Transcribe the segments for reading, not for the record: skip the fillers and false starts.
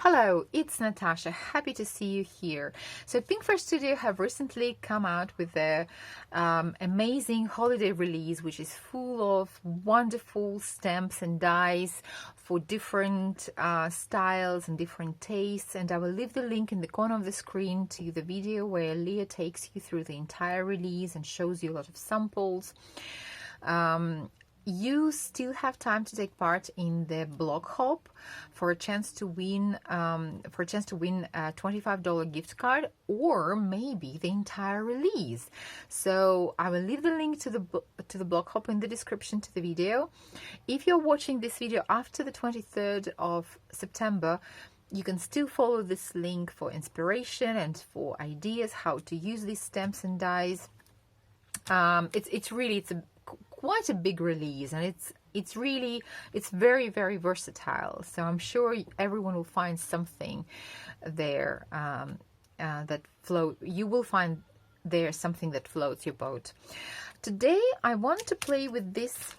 Hello, it's Natasha. Happy to see you here. So Pinkfresh Studio have recently come out with their amazing holiday release, which is full of wonderful stamps and dies for different styles and different tastes. And I will leave the link in the corner of the screen to the video where Leah takes you through the entire release and shows you a lot of samples. You still have time to take part in the blog hop for a chance to win a $25 gift card or maybe the entire release. So I will leave the link to the blog hop in the description to the video. If you're watching this video after the 23rd of September, you can still follow this link for inspiration and for ideas how to use these stamps and dies. It's quite a big release, and it's very, very versatile, so I'm sure everyone will find something there you will find there something that floats your boat. Today I want to play with this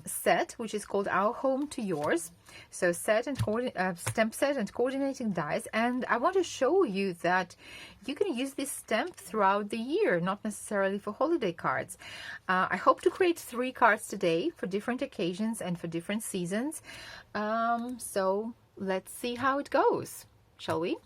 set, which is called Our Home to Yours. So stamp set and coordinating dies, and I want to show you that you can use this stamp throughout the year, not necessarily for holiday cards. I hope to create 3 cards today for different occasions and for different seasons. So let's see how it goes, shall we?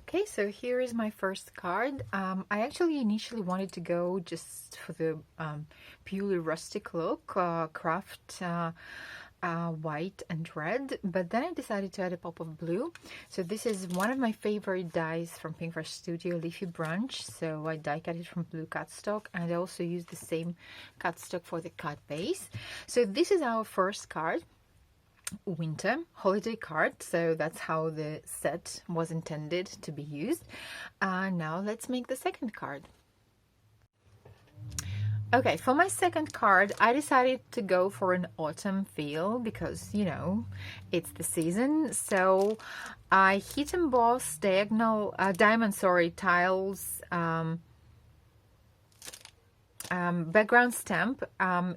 Okay, so here is my first card. I actually initially wanted to go just for the purely rustic look, craft white and red, but then I decided to add a pop of blue. So this is one of my favorite dies from Pinkfresh Studio, Leafy Branch. So I die cut it from blue cardstock, and I also use the same cardstock for the card base. So this is our first card. Winter holiday card, so that's how the set was intended to be used. Now let's make the second card. Okay, for my second card I decided to go for an autumn feel because, you know, it's the season. So I heat embossed diamond tiles background stamp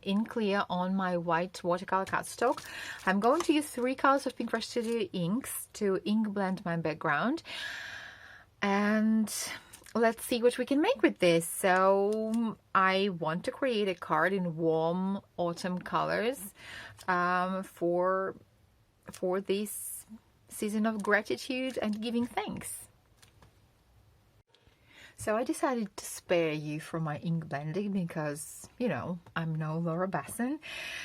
in clear on my white watercolor cardstock. I'm going to use 3 colors of Pinkfresh Studio inks to ink blend my background, and let's see what we can make with this. So I want to create a card in warm autumn colors for this season of gratitude and giving thanks. So I decided to spare you from my ink blending because, you know, I'm no Laura Basson.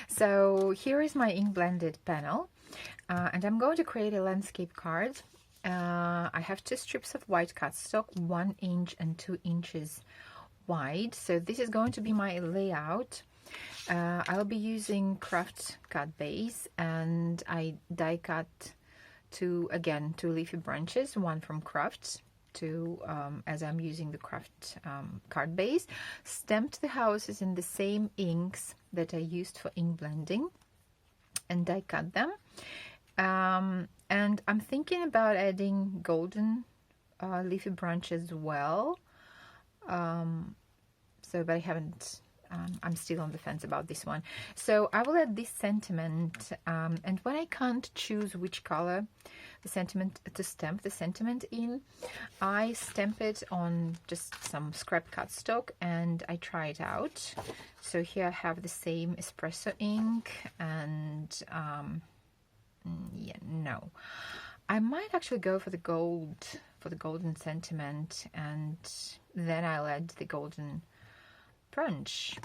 So here is my ink blended panel, and I'm going to create a landscape card. I have 2 strips of white cardstock, 1 inch and 2 inches wide. So this is going to be my layout. I'll be using craft card base, and I die cut 2 leafy branches, 1 from craft. As I'm using the craft card base, stamped the houses in the same inks that I used for ink blending, and die cut them. And I'm thinking about adding golden leafy branches as well. But I haven't. I'm still on the fence about this one. So I will add this sentiment, and when I can't choose which color the sentiment to stamp the sentiment in, I stamp it on just some scrap cardstock and I try it out. So here I have the same espresso ink, and I might actually go for the gold, for the golden sentiment, and then I'll add the golden brunch.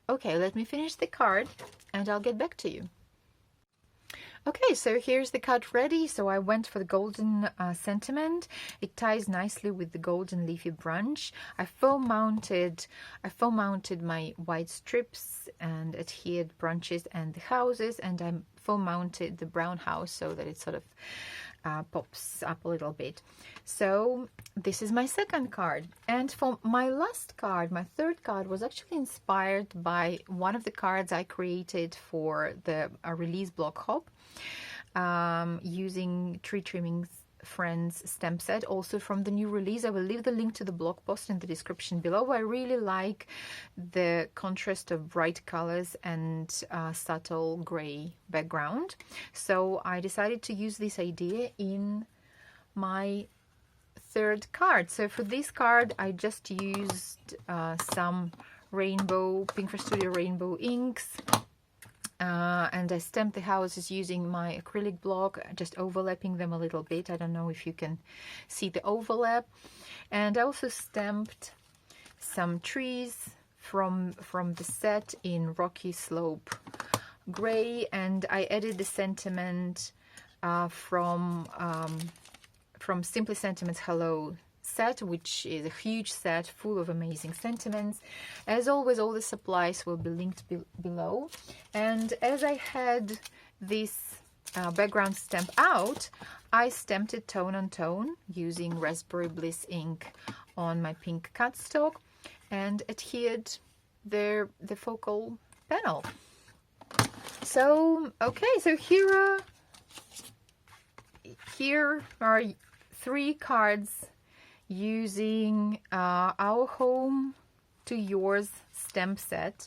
Okay, let me finish the card and I'll get back to you. Okay, so here's the card ready. So I went for the golden sentiment. It ties nicely with the golden leafy brunch. I foam mounted my white strips and adhered brunches and the houses, and I foam mounted the brown house so that it sort of pops up a little bit. So this is my second card, and for my last card, my third card, was actually inspired by one of the cards I created for the release block hop, using Tree Trimming Friends stamp set, also from the new release. I will leave the link to the blog post in the description below. I really like the contrast of bright colors and subtle gray background, so I decided to use this idea in my third card. So for this card I just used some rainbow Pinkfresh Studio rainbow inks, and I stamped the houses using my acrylic block, just overlapping them a little bit. I don't know if you can see the overlap. And I also stamped some trees from the set in Rocky Slope gray, and I added the sentiment from Simply Sentiments Hello set, which is a huge set full of amazing sentiments. As always, all the supplies will be linked below. And as I had this background stamp out, I stamped it tone on tone using Raspberry Bliss ink on my pink cardstock and adhered the focal panel. So okay, so here are 3 cards using our home to yours stamp set.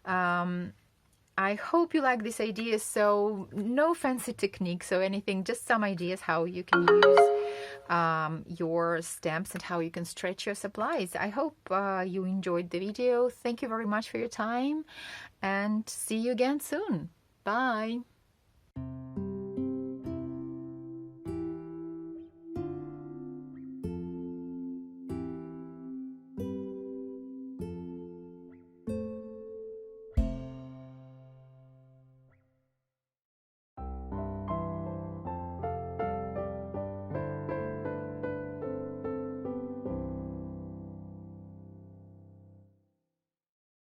I hope you like this idea. So no fancy techniques or anything, just some ideas how you can use your stamps and how you can stretch your supplies. I hope you enjoyed the video. Thank you very much for your time and see you again soon. Bye.